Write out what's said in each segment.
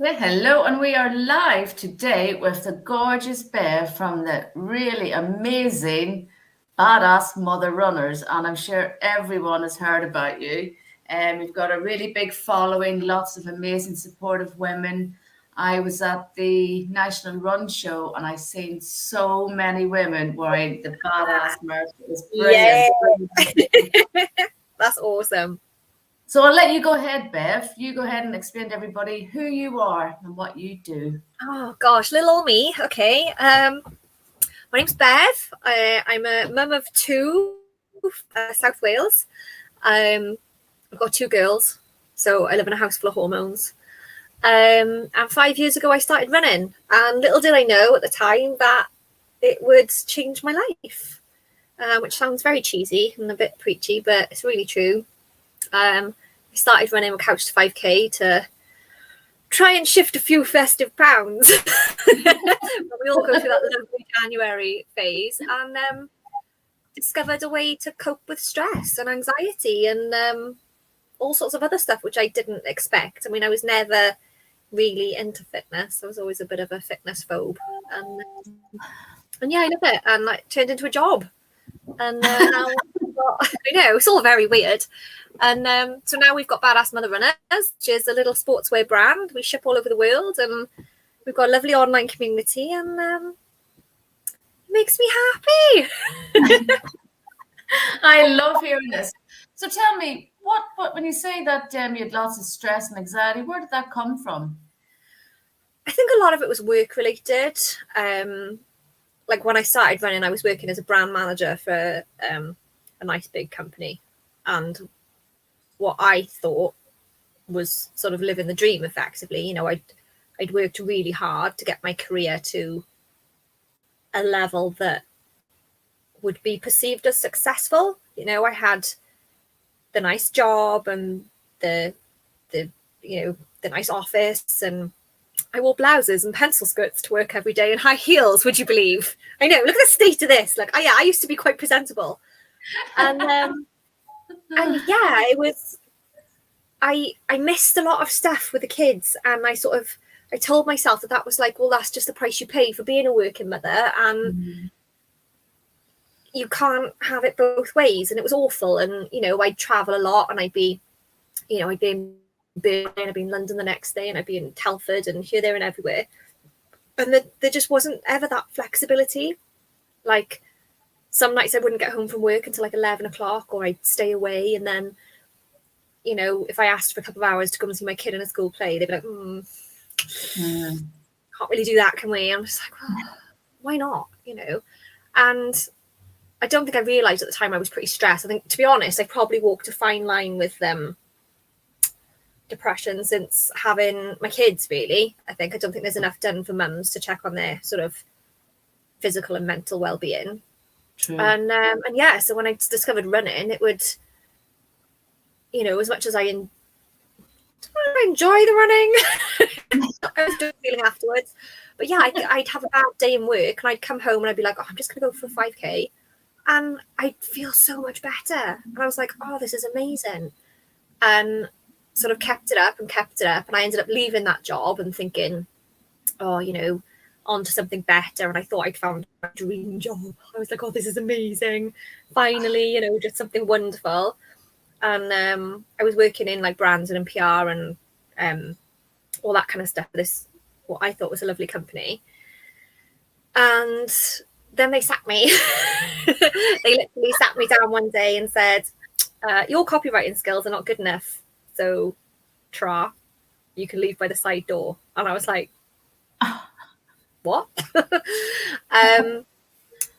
Yeah, hello, and we are live today with the gorgeous Bev from the really amazing Badass Mother Runners, and I'm sure everyone has heard about you. You've got a really big following, lots of amazing supportive women. I was at the National Run Show and I seen so many women wearing the Badass merch. It was brilliant. Yeah, that's awesome. So I'll let you go ahead, Bev. You go ahead and explain to everybody who you are and what you do. Oh gosh, little old me. Okay. My name's Bev. I'm a mum of two, South Wales. I've got two girls, so I live in a house full of hormones. And 5 years ago, I started running, and little did I know at the time that it would change my life, which sounds very cheesy and a bit preachy, but it's really true. I started running with Couch to 5K to try and shift a few festive pounds. We all go through that lovely January phase, and discovered a way to cope with stress and anxiety and all sorts of other stuff, which I didn't expect. I mean, I was never really into fitness. I was always a bit of a fitness phobe. And yeah, I love it. And like turned into a job. And now I know it's all very weird. And so now we've got Badass Mother Runners, which is a little sportswear brand. We ship all over the world, and we've got a lovely online community, and it makes me happy. I love hearing this. So tell me, what when you say that you had lots of stress and anxiety, where did that come from? I think a lot of it was work related. Like when I started running, I was working as a brand manager for a nice big company, and what I thought was sort of living the dream effectively. You know, I'd worked really hard to get my career to a level that would be perceived as successful. You know, I had the nice job and the nice office, and I wore blouses and pencil skirts to work every day and high heels, would you believe? I know, look at the state of this. Like, I used to be quite presentable. And yeah, it was, I missed a lot of stuff with the kids, and I told myself that was like, well, that's just the price you pay for being a working mother, and you can't have it both ways. And it was awful. And, you know, I'd travel a lot, and I'd be in Berlin, I'd be in London the next day, and I'd be in Telford and here, there and everywhere. And there just wasn't ever that flexibility. Like some nights I wouldn't get home from work until like 11 o'clock, or I'd stay away. And then, you know, if I asked for a couple of hours to come and see my kid in a school play, they'd be like, can't really do that, can we? I'm just like, well, why not? You know? And I don't think I realised at the time I was pretty stressed. I think, to be honest, I probably walked a fine line with depression since having my kids, really. I don't think there's enough done for mums to check on their sort of physical and mental well-being. True. And yeah, so when I discovered running, it would, you know, as much as I enjoy the running, I was doing feeling afterwards. But yeah, I'd have a bad day in work, and I'd come home and I'd be like, oh, I'm just going to go for a 5K. And I'd feel so much better. And I was like, oh, this is amazing. And sort of kept it up. And I ended up leaving that job and thinking, oh, you know, on to something better. And I thought I'd found my dream job. I was like, oh, this is amazing. Finally, you know, just something wonderful. And I was working in like brands and in PR and all that kind of stuff. This, what I thought was a lovely company. And then they sacked me. They literally sat me down one day and said, your copywriting skills are not good enough. So, you can leave by the side door. And I was like, what?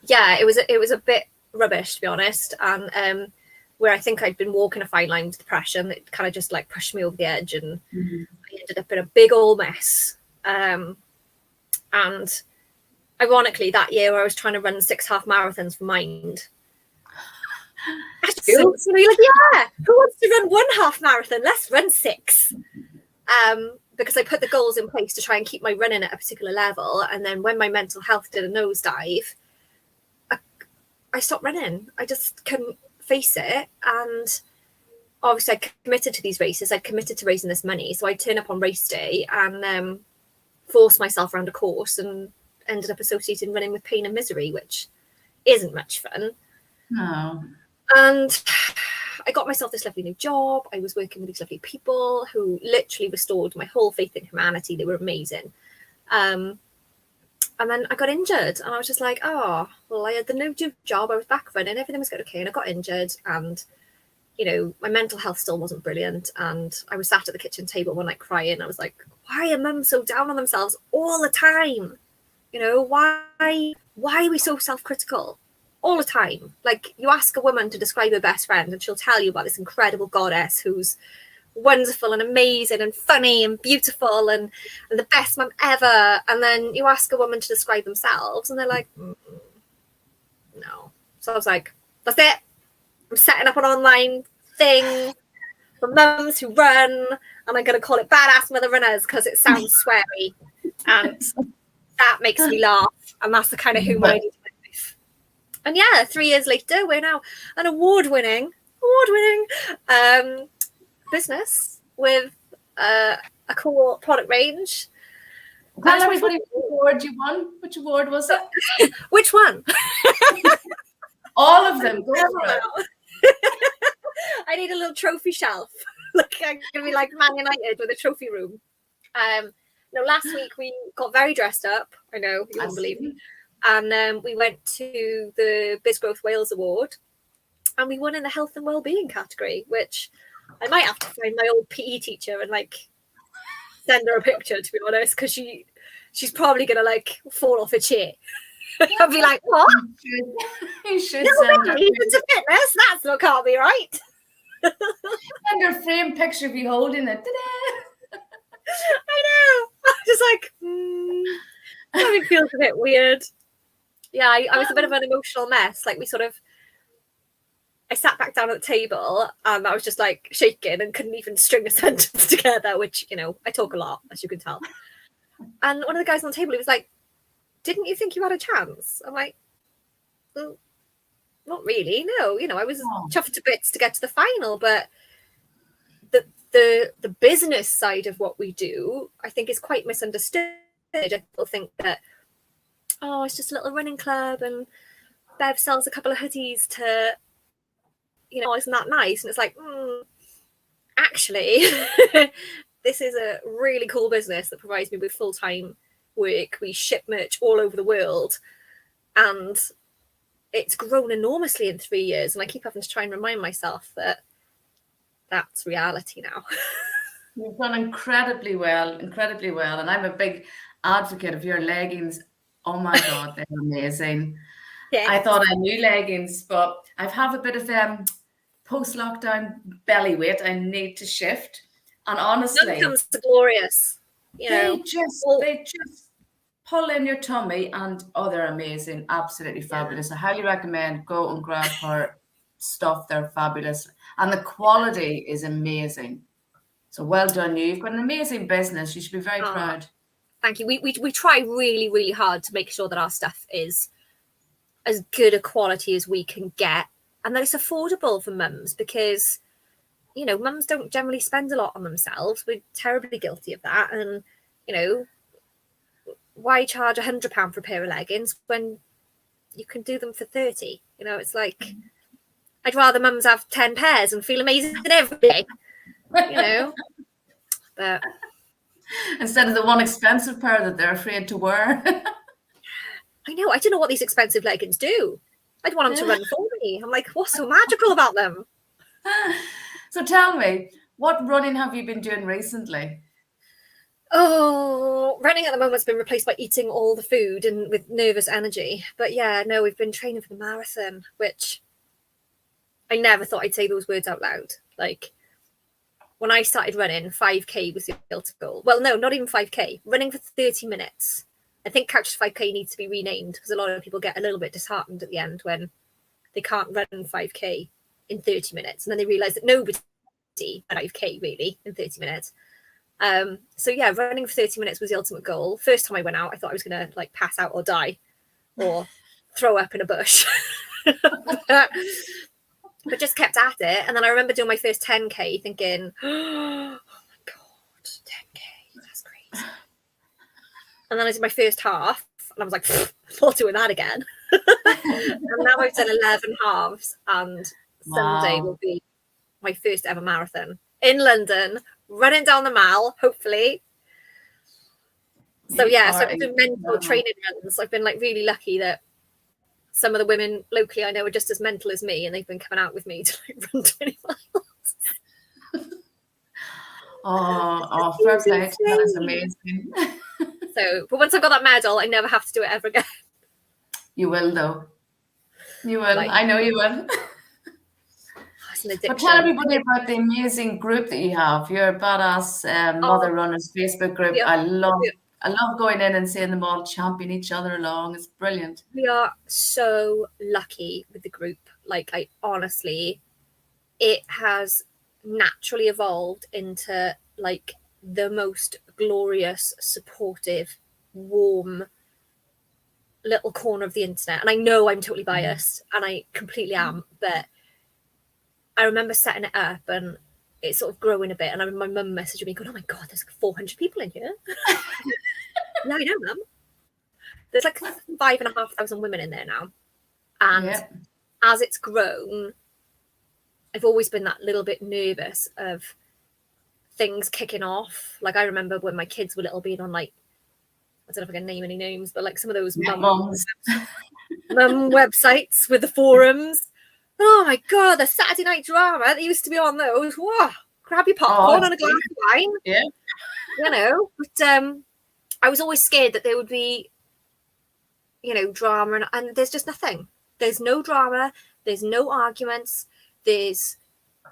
Yeah, it was a bit rubbish, to be honest. And where I think I'd been walking a fine line with depression, it kind of just like pushed me over the edge, and I ended up in a big old mess. And ironically, that year I was trying to run 6 half marathons for Mind. So you're like, yeah, who wants to run 1 half marathon? Let's run 6. Because I put the goals in place to try and keep my running at a particular level. And then when my mental health did a nosedive, I stopped running. I just couldn't face it. And obviously I committed to these races. I committed to raising this money. So I turn up on race day and force myself around a course and ended up associating running with pain and misery, which isn't much fun. No. And I got myself this lovely new job. I was working with these lovely people who literally restored my whole faith in humanity. They were amazing. And then I got injured and I was just like, oh, well, I had the no job. I was back running. Everything was going okay. And I got injured and, you know, my mental health still wasn't brilliant. And I was sat at the kitchen table one night crying. I was like, why are mums so down on themselves all the time? You know, why are we so self-critical all the time? Like, you ask a woman to describe her best friend and she'll tell you about this incredible goddess who's wonderful and amazing and funny and beautiful and the best mum ever. And then you ask a woman to describe themselves and they're like, no. So I was like, that's it. I'm setting up an online thing for mums who run, and I'm going to call it Badass Mother Runners because it sounds sweary and that makes me laugh. And that's the kind of humour I need in my life. And yeah, 3 years later, we're now an award-winning business with a cool product range. Tell everybody which award you won. Which award was it? Which one? All of them. Go for it. I need a little trophy shelf. Like, I'm gonna be like Man United with a trophy room. No, last week we got very dressed up. I know, you won't believe me. And we went to the Biz Growth Wales Award, and we won in the health and wellbeing category, which I might have to find my old PE teacher and like send her a picture, to be honest, because she's probably gonna like fall off a chair. I'll be like, what? You should no, send her. It's a fitness. That's not can't be right. Send her a framed picture of you holding it. I know. I'm just like, something feels a bit weird. Yeah, I was a bit of an emotional mess. Like I sat back down at the table and I was just like shaking and couldn't even string a sentence together, which, you know, I talk a lot, as you can tell. And one of the guys on the table, he was like, didn't you think you had a chance? I'm like, well, not really. No, you know, I was chuffed to bits to get to the final, but the business side of what we do, I think, is quite misunderstood. People think that, oh, it's just a little running club and Bev sells a couple of hoodies to, you know, isn't that nice? And it's like, actually, this is a really cool business that provides me with full-time work. We ship merch all over the world, and it's grown enormously in 3 years. And I keep having to try and remind myself that that's reality now. You've done incredibly well. And I'm a big advocate of your leggings. Oh my God, they're amazing. Yes. I thought I knew leggings, but I have a bit of post-lockdown belly weight I need to shift. And honestly, none comes to glorious. You know, they just pull in your tummy, and they're amazing, absolutely fabulous. I highly recommend go and grab her stuff. They're fabulous, and the quality is amazing. So well done, you. You've got an amazing business. You should be very proud. Thank you. We try really, really hard to make sure that our stuff is as good a quality as we can get, and that it's affordable for mums, because, you know, mums don't generally spend a lot on themselves. We're terribly guilty of that. And, you know, why charge £100 for a pair of leggings when you can do them for 30? You know, it's like, I'd rather mums have 10 pairs and feel amazing every day, you know. But instead of the one expensive pair that they're afraid to wear. I know. I don't know what these expensive leggings do. I'd want them to run for me. I'm like, what's so magical about them? So tell me, what running have you been doing recently? Oh, running at the moment's been replaced by eating all the food and with nervous energy. But yeah, no, we've been training for the marathon, which I never thought I'd say those words out loud. Like, when I started running, 5K was the ultimate goal. Well, no, not even 5K. Running for 30 minutes. I think Couch to 5K needs to be renamed, because a lot of people get a little bit disheartened at the end when they can't run 5K in 30 minutes. And then they realise that nobody 5K really in 30 minutes. So yeah, running for 30 minutes was the ultimate goal. First time I went out, I thought I was going to like pass out or die or throw up in a bush. But but just kept at it. And then I remember doing my first 10K thinking, oh my God, 10K, that's crazy. And then I did my first half and I was like, I'm not doing that again. And now I've done 11 halves, and Sunday will be my first ever marathon in London, running down the Mall, hopefully. So yeah, so I've been mental training runs. I've been like really lucky that some of the women locally I know are just as mental as me, and they've been coming out with me to like run 20 miles. Oh, fair play. That is amazing. So, but once I've got that medal, I never have to do it ever again. You will, though. You will. Like, I know you will. It's an addiction. But tell everybody about the amazing group that you have. Your Badass Mother Runners Facebook group. I love going in and seeing them all champion each other along. It's brilliant. We are so lucky with the group. Like, I honestly, it has naturally evolved into like the most glorious, supportive, warm little corner of the internet. And I know I'm totally biased, and I completely am, but I remember setting it up and it's sort of growing a bit. And I remember my mum messaging me going, oh my God, there's 400 people in here. Yeah, I know, Mum. There's like 5,500 women in there now. And as it's grown, I've always been that little bit nervous of things kicking off. Like, I remember when my kids were little being on, like, I don't know if I can name any names, but like some of those mum websites with the forums. Oh my God, the Saturday night drama that used to be on those. Whoa, grab your popcorn and a glass of wine. Yeah. You know, but I was always scared that there would be, you know, drama, and there's just nothing. There's no drama. There's no arguments.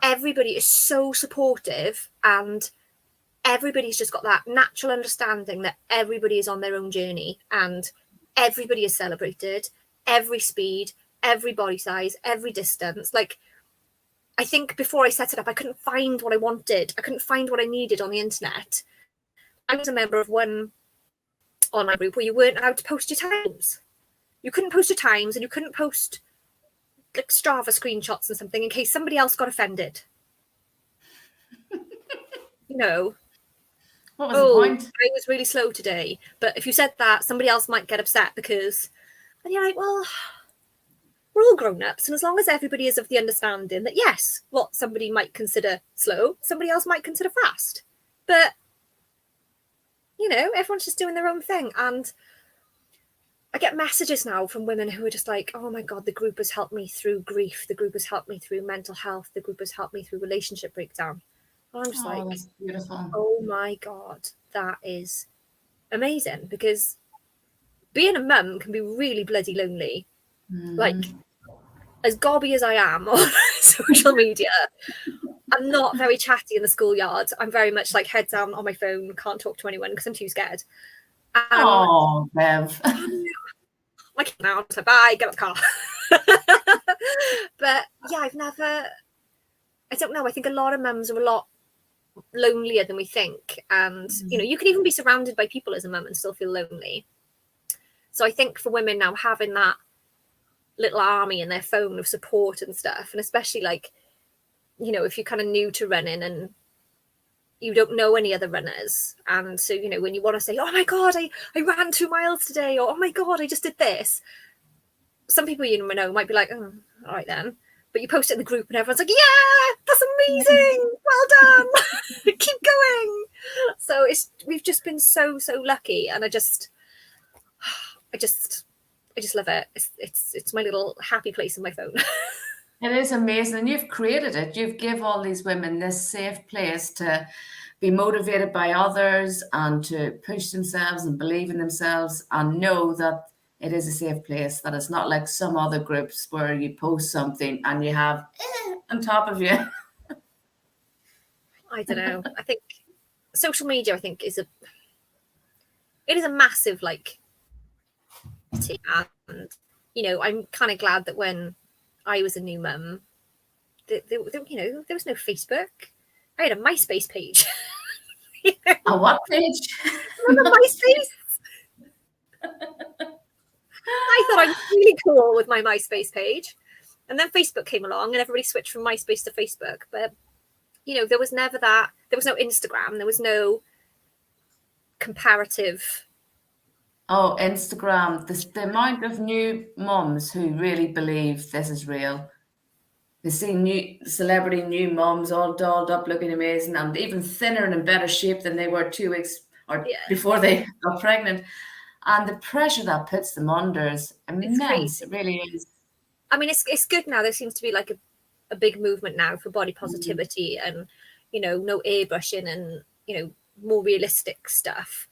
Everybody is so supportive, and everybody's just got that natural understanding that everybody is on their own journey, and everybody is celebrated, every speed, every body size, every distance. Like, I think before I set it up, I couldn't find what I wanted. I couldn't find what I needed on the internet. I was a member of one online group where you weren't allowed to post your times. You couldn't post your times, and you couldn't post like Strava screenshots and something in case somebody else got offended. You know, what was the point? I was really slow today. But if you said that, somebody else might get upset because, and you're like, well, we're all grown-ups, and as long as everybody is of the understanding that, yes, what somebody might consider slow, somebody else might consider fast. But, you know, everyone's just doing their own thing. And I get messages now from women who are just like, oh my God, the group has helped me through grief. The group has helped me through mental health. The group has helped me through relationship breakdown. And I'm just like, that's beautiful. Oh my God, that is amazing, because being a mum can be really bloody lonely. Like, as gobby as I am on social media, I'm not very chatty in the schoolyard. I'm very much like head down on my phone, can't talk to anyone because I'm too scared. Oh, Bev. Like, now, so bye, get out the car. But yeah, I don't know. I think a lot of mums are a lot lonelier than we think. And, you know, you can even be surrounded by people as a mum and still feel lonely. So I think for women now, having that little army in their phone of support and stuff, and especially like, you know, if you're kind of new to running and you don't know any other runners, and so, you know, when you want to say, oh my God, I ran 2 miles today, or oh my God, I just did this, some people you know might be like, oh, all right then, but you post it in the group and everyone's like, yeah, that's amazing, well done. Keep going. So we've just been so lucky, and I just love it. It's my little happy place in my phone. It is amazing, and you've created it. You've give all these women this safe place to be motivated by others and to push themselves and believe in themselves and know that it is a safe place, that it's not like some other groups where you post something and you have on top of you. I don't know. I think social media, I think, is a massive, like, and, you know, I'm kind of glad that when I was a new mum, you know, there was no Facebook. I had a MySpace page. You know? A what page? Remember MySpace? I thought I was really cool with my MySpace page. And then Facebook came along and everybody switched from MySpace to Facebook. But, you know, there was never that. There was no Instagram. There was no comparative. Oh, Instagram, the amount of new mums who really believe this is real. They see new celebrity new mums all dolled up, looking amazing, and even thinner and in better shape than they were 2 weeks or Yeah, before they got pregnant. And the pressure that puts them under is it's immense. crazy. It really is. I mean, it's good now. There seems to be like a big movement now for body positivity and, you know, no airbrushing and, you know, more realistic stuff.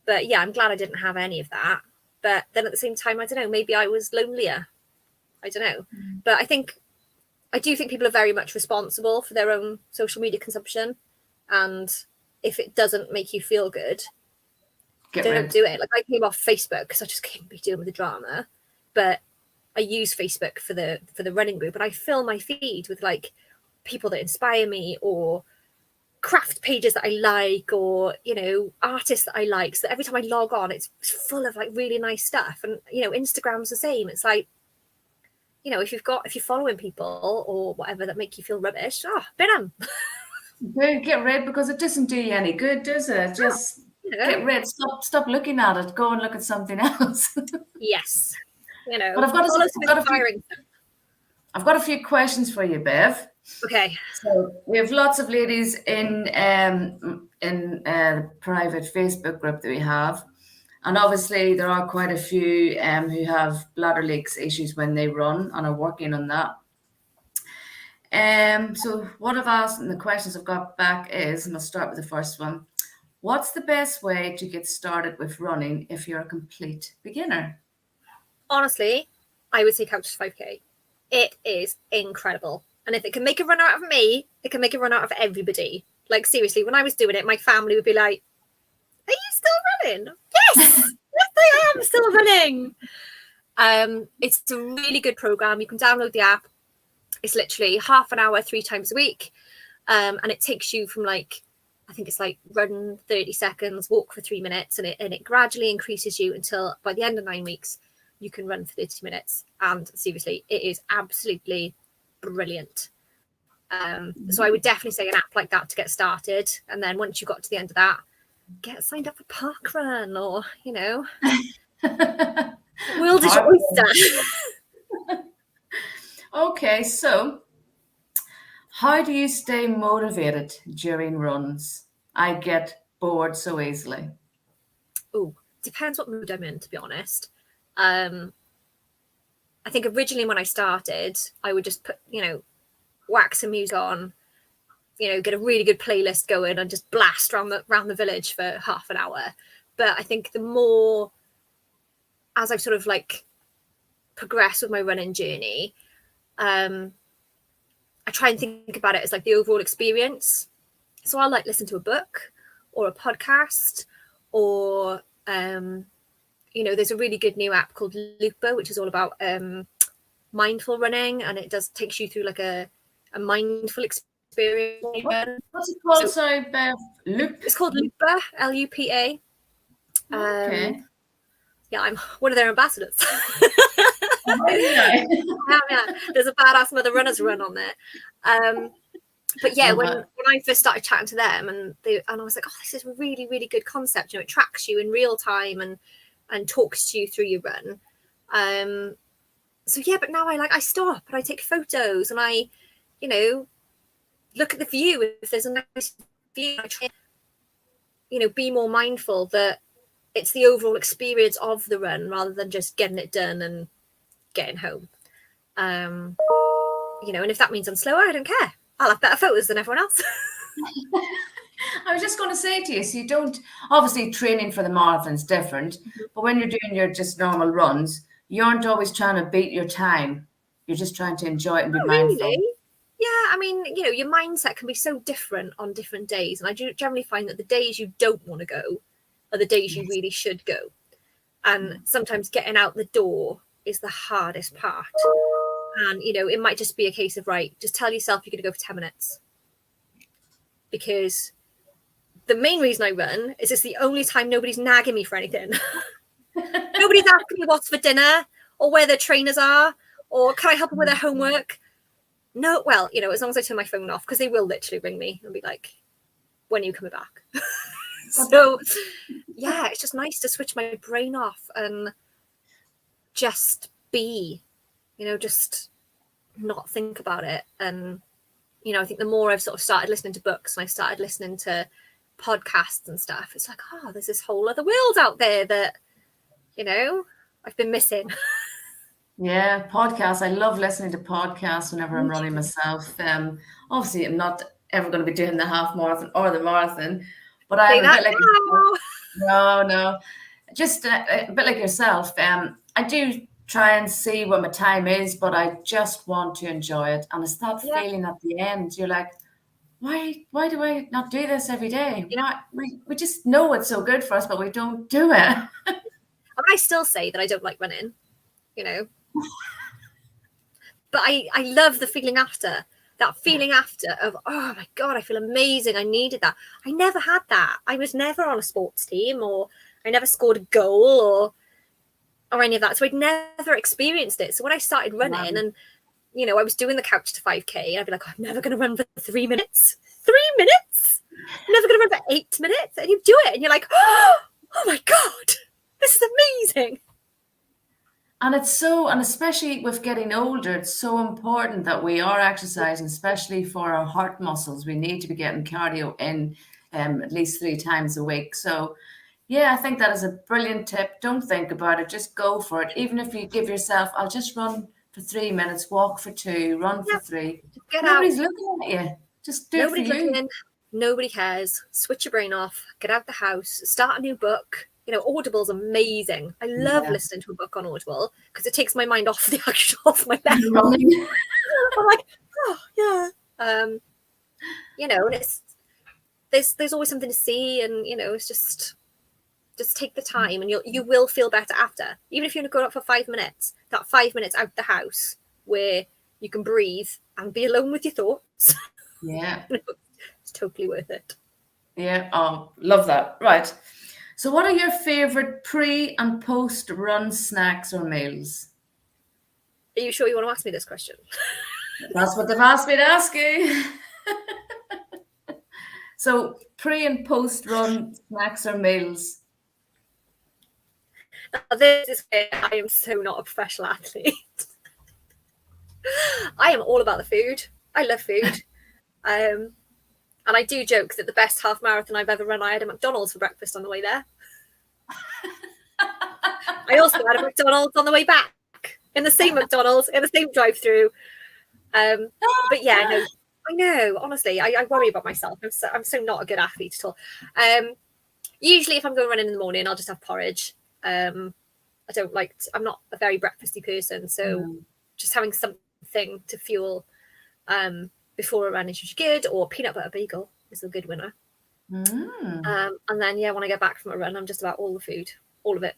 But yeah, I'm glad I didn't have any of that. But then at the same time, I don't know, maybe I was lonelier. I don't know. But I do think people are very much responsible for their own social media consumption. And if it doesn't make you feel good, don't do it. Like, I came off Facebook because I just couldn't be dealing with the drama. But I use Facebook for the running group, and I fill my feed with like people that inspire me, or craft pages that I like, or, you know, artists that I like. So that every time I log on, it's full of like really nice stuff. And, you know, Instagram's the same. It's like, you know, if you're following people or whatever that make you feel rubbish, bin them. Get rid, because it doesn't do you any good, does it? Just get rid. Stop looking at it. Go and look at something else. Yes. You know, but I've got a few questions for you, Bev. Okay. So we have lots of ladies in the private Facebook group that we have, and obviously there are quite a few who have bladder leaks issues when they run and are working on that. So what I've asked and the questions I've got back is, and I'll start with the first one: what's the best way to get started with running if you're a complete beginner? Honestly, I would say Couch to 5K. It is incredible. And if it can make a run out of me, it can make a run out of everybody. Like, seriously, when I was doing it, my family would be like, are you still running? Yes! Yes, I am still running. It's a really good program. You can download the app. It's literally half an hour, 3 times a week. And it takes you from like, I think it's like run 30 seconds, walk for 3 minutes, and it gradually increases you until by the end of 9 weeks, you can run for 30 minutes. And seriously, it is absolutely brilliant. So I would definitely say an app like that to get started. And then once you got to the end of that, get signed up for parkrun, or, you know, world is your oyster. Okay, so how do you stay motivated during runs? I get bored so easily. Oh, depends what mood I'm in, to be honest. I think originally when I started, I would just put, you know, whack some music on, you know, get a really good playlist going and just blast around the village for half an hour. But I think the more, as I've sort of like progressed with my running journey, I try and think about it as like the overall experience. So I'll like listen to a book or a podcast, or you know, there's a really good new app called Looper, which is all about mindful running, and it takes you through like a mindful experience. What's it called? Sorry, Bev. Loop. It's called Looper, Lupa. Okay. Yeah, I'm one of their ambassadors. Yeah. There's a badass Mother Runners run on there. But yeah, when I first started chatting to them, and I was like, oh, this is a really, really good concept. You know, it tracks you in real time and talks to you through your run. So yeah, but now I stop and I take photos and I, you know, look at the view. If there's a nice view, I try, you know, be more mindful that it's the overall experience of the run rather than just getting it done and getting home. You know, and if that means I'm slower, I don't care. I'll have better photos than everyone else. I was just going to say to you, so you don't, obviously training for the marathon's different, but when you're doing your just normal runs, you aren't always trying to beat your time. You're just trying to enjoy it and be mindful. Really? Yeah, I mean, you know, your mindset can be so different on different days. And I do generally find that the days you don't want to go are the days you really should go. And sometimes getting out the door is the hardest part. And, you know, it might just be a case of, right, just tell yourself you're going to go for 10 minutes. Because the main reason I run is it's the only time nobody's nagging me for anything. Nobody's asking me what's for dinner or where their trainers are Or can I help them with their homework? No, well, as long as I turn my phone off, because they will literally ring me and be like, when are you coming back? So, yeah, it's just nice to switch my brain off and just be, just not think about it. And, I think the more I've sort of started listening to books and I started listening to podcasts and stuff, it's like, oh, there's this whole other world out there that, I've been missing. Yeah, podcasts. I love listening to podcasts whenever I'm running myself. Obviously, I'm not ever going to be doing the half marathon or the marathon, but Say I'm a that bit like now. no, just a bit like yourself. I do try and see what my time is, but I just want to enjoy it, and it's that Yeah, feeling at the end. You're like, why do I not do this every day? yeah. Why we just know it's so good for us, but we don't do it. And I still say that I don't like running, but I love the feeling after. That feeling after of, oh my God, I feel amazing. I needed that. I never had that. I was never on a sports team, or I never scored a goal or any of that. So I'd never experienced it. So when I started running and, I was doing the couch to 5K, I'd be like, oh, I'm never going to run for 3 minutes. 3 minutes? I'm never going to run for 8 minutes. And you do it and you're like, oh my God, this is amazing. And and especially with getting older, it's so important that we are exercising, especially for our heart muscles. We need to be getting cardio in at least 3 times a week. So, yeah, I think that is a brilliant tip. Don't think about it, just go for it. Even if you give yourself, I'll just run for 3 minutes, walk for 2, run for Yeah, 3. just get out. Nobody's looking at you. Just do it for Nobody's you. looking. Nobody cares. Switch your brain off. Get out the house. Start a new book. Audible's amazing. I love Yeah. listening to a book on Audible because it takes my mind off the actual off my leg. Running. I'm like, oh yeah. And there's always something to see, and it's just take the time, and you will feel better after. Even if you only go out for 5 minutes, that 5 minutes out the house where you can breathe and be alone with your thoughts. Yeah. It's totally worth it. Yeah. Oh, love that. Right. So, what are your favorite pre and post run snacks or meals? Are you sure you want to ask me this question? That's what they've asked me to ask you. So, pre and post run snacks or meals? Now, this is where I am so not a professional athlete. I am all about the food. I love food. And I do joke that the best half marathon I've ever run, I had a McDonald's for breakfast on the way there. I also had a McDonald's on the way back, in the same McDonald's, in the same drive-through. But yeah, no, I know. Honestly, I worry about myself. I'm so not a good athlete at all. Usually, if I'm going running in the morning, I'll just have porridge. I'm not a very breakfasty person, so just having something to fuel before a run is usually good. Or peanut butter bagel is a good winner. And then when I get back from a run, I'm just about all the food, all of it.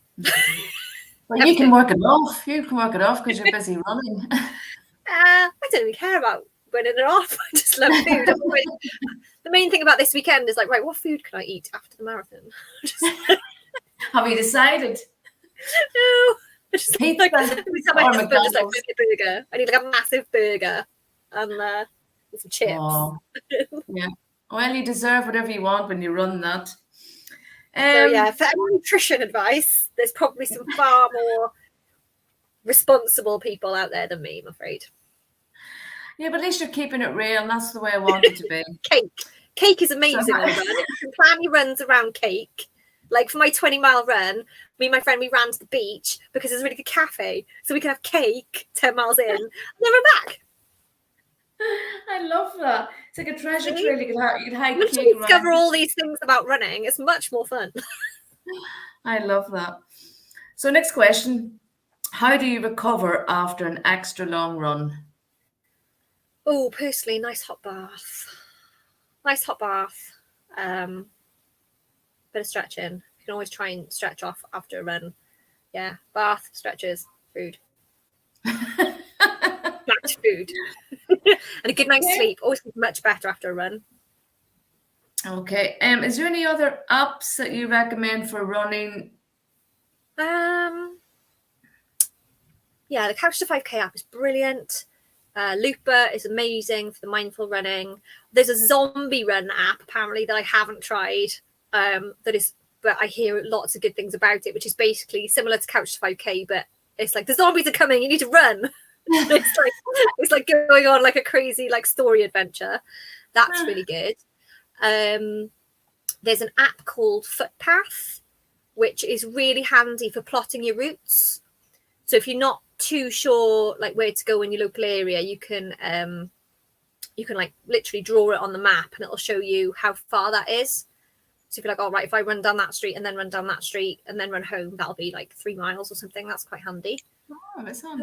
Well, you can work it off. You can work it off because you're busy running. I don't really care about winning it off. I just love food. The main thing about this weekend is like, right, what food can I eat after the marathon? Have you decided? No. Just Pizza like, every time I just McDonald's. like a burger. I need like a massive burger and some chips. Oh, yeah. Well, you deserve whatever you want when you run that. So yeah, for any nutrition advice, there's probably some far more responsible people out there than me, I'm afraid. Yeah, but at least you're keeping it real, and that's the way I want it to be. Cake is amazing on a run. If you can plan your runs around cake. Like for my 20-mile run, me and my friend, we ran to the beach because there's a really good cafe. So we could have cake 10 miles in and then run back. I love that. It's like a treasure trail. You could hike Once cake you discover around. all these things about running, it's much more fun. I love that. So next question. How do you recover after an extra long run? Oh, personally, nice hot bath. Nice hot bath. Bit of stretching. You can always try and stretch off after a run. Yeah, bath, stretches, food. Back to food. And a good night's sleep. Always much better after a run. Okay. Is there any other apps that you recommend for running? Yeah, yeah, the Couch to 5K app is brilliant. Looper is amazing for the mindful running. There's a zombie run app apparently that I haven't tried. But I hear lots of good things about it, which is basically similar to Couch to 5K, but it's like the zombies are coming, you need to run. it's like going on like a crazy like story adventure. That's really good. There's an app called Footpath, which is really handy for plotting your routes. So if you're not too sure like where to go in your local area, you can like literally draw it on the map and it'll show you how far that is. So if you're like, oh right, if I run down that street and then run down that street and then run home, that'll be like 3 miles or something. That's quite handy. Oh, that's handy.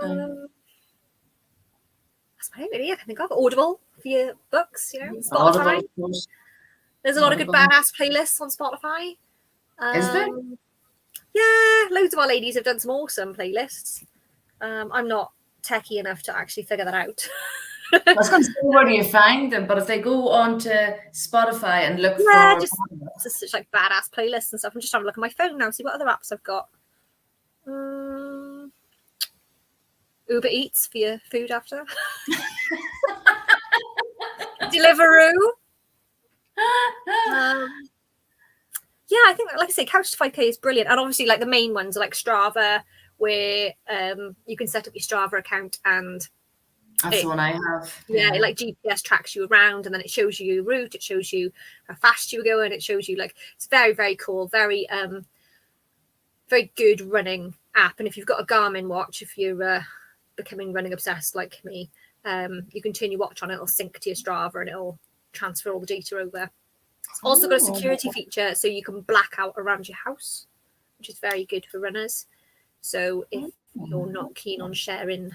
That's about it really. I can think of Audible for your books, you know, Spotify. There's a lot of good badass playlists on Spotify. Is there? Yeah, loads of our ladies have done some awesome playlists. I'm not techie enough to actually figure that out. I was going to say, where do you find them? But if they go onto Spotify and look for just such like badass playlists and stuff. I'm just trying to look at my phone now, see what other apps I've got. Uber Eats for your food after. Deliveroo. Yeah, I think, like I say, Couch to 5K is brilliant. And obviously, like the main ones are like Strava, where you can set up your Strava account and that's the one I have. Yeah, it like GPS tracks you around and then it shows you your route. It shows you how fast you were going. It shows you like, it's very, very cool. Very, very good running app. And if you've got a Garmin watch, if you're becoming running obsessed like me, you can turn your watch on, it'll sync to your Strava and it'll transfer all the data over. It's also got a security feature so you can black out around your house, which is very good for runners. So if you're not keen on sharing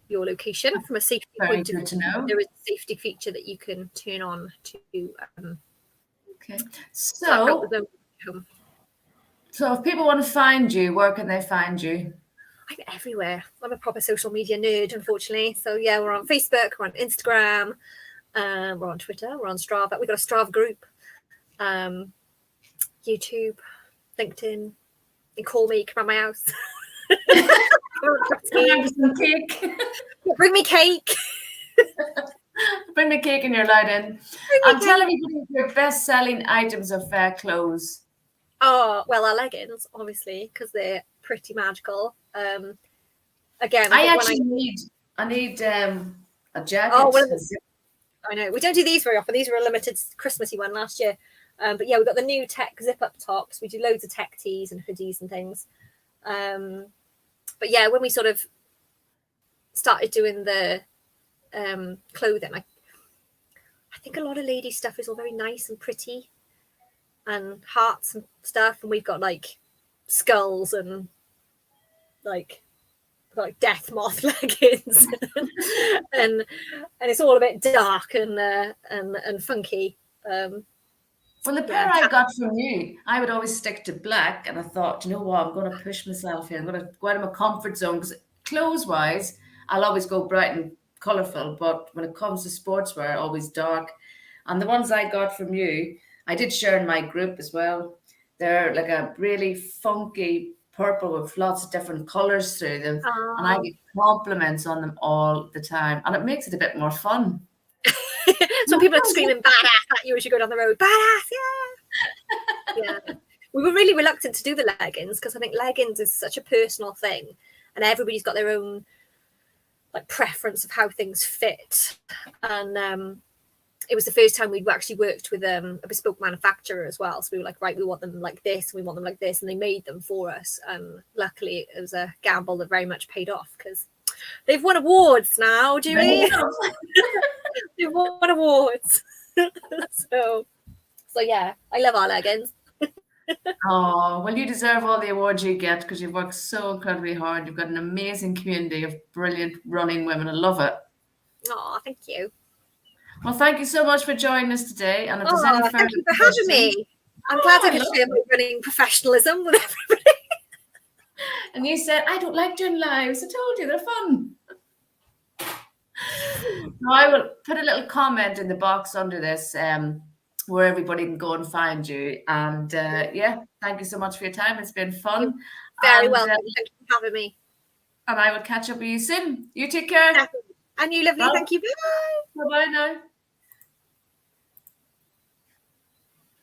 your location from a safety point of view, there is a safety feature that you can turn on to okay. So if people want to find you, where can they find you? I'm everywhere. I'm a proper social media nerd, unfortunately. So yeah, we're on Facebook, we're on Instagram, we're on Twitter, we're on Strava. We've got a Strava group, YouTube, LinkedIn. You can call me, come around my house. Some cake. Bring me cake. Bring me cake and you're allowed in. And tell everybody your best-selling items of clothes. Oh, well, our leggings, obviously, because they're pretty magical. Again, I need a jacket. Oh, well, I know. We don't do these very often. These were a limited Christmassy one last year. But yeah, we've got the new tech zip-up tops. We do loads of tech tees and hoodies and things. But yeah, when we sort of started doing the clothing, I think a lot of lady stuff is all very nice and pretty and hearts and stuff. And we've got like skulls and like death moth leggings and it's all a bit dark and funky. Well, the pair I got from you, I would always stick to black, and I thought, you know what, I'm going to push myself here. I'm going to go out of my comfort zone because clothes-wise, I'll always go bright and colourful, but when it comes to sportswear, always dark. And the ones I got from you, I did share in my group as well. They're like a really funky purple with lots of different colours through them, and I get compliments on them all the time, and it makes it a bit more fun. So people are screaming badass at you as you go down the road. Badass, yeah. Yeah. We were really reluctant to do the leggings because I think leggings is such a personal thing and everybody's got their own like preference of how things fit. And it was the first time we'd actually worked with a bespoke manufacturer as well. So we were like, right, we want them like this, we want them like this, and they made them for us. And luckily it was a gamble that very much paid off because they've won awards now, Julie. They've won awards. so yeah, I love our leggings. Oh, well, you deserve all the awards you get because you've worked so incredibly hard. You've got an amazing community of brilliant running women. I love it. Oh, thank you. Well, thank you so much for joining us today. And if there's any further thank you for having me. I'm glad I could share my running professionalism with everybody. And you said, I don't like doing lives. I told you, they're fun. Now, I will put a little comment in the box under this where everybody can go and find you. And yeah, thank you so much for your time. It's been fun. You're very welcome. Thank you for having me. and I will catch up with you soon. You take care. And you, lovely. Bye. Thank you. Bye. Bye-bye now.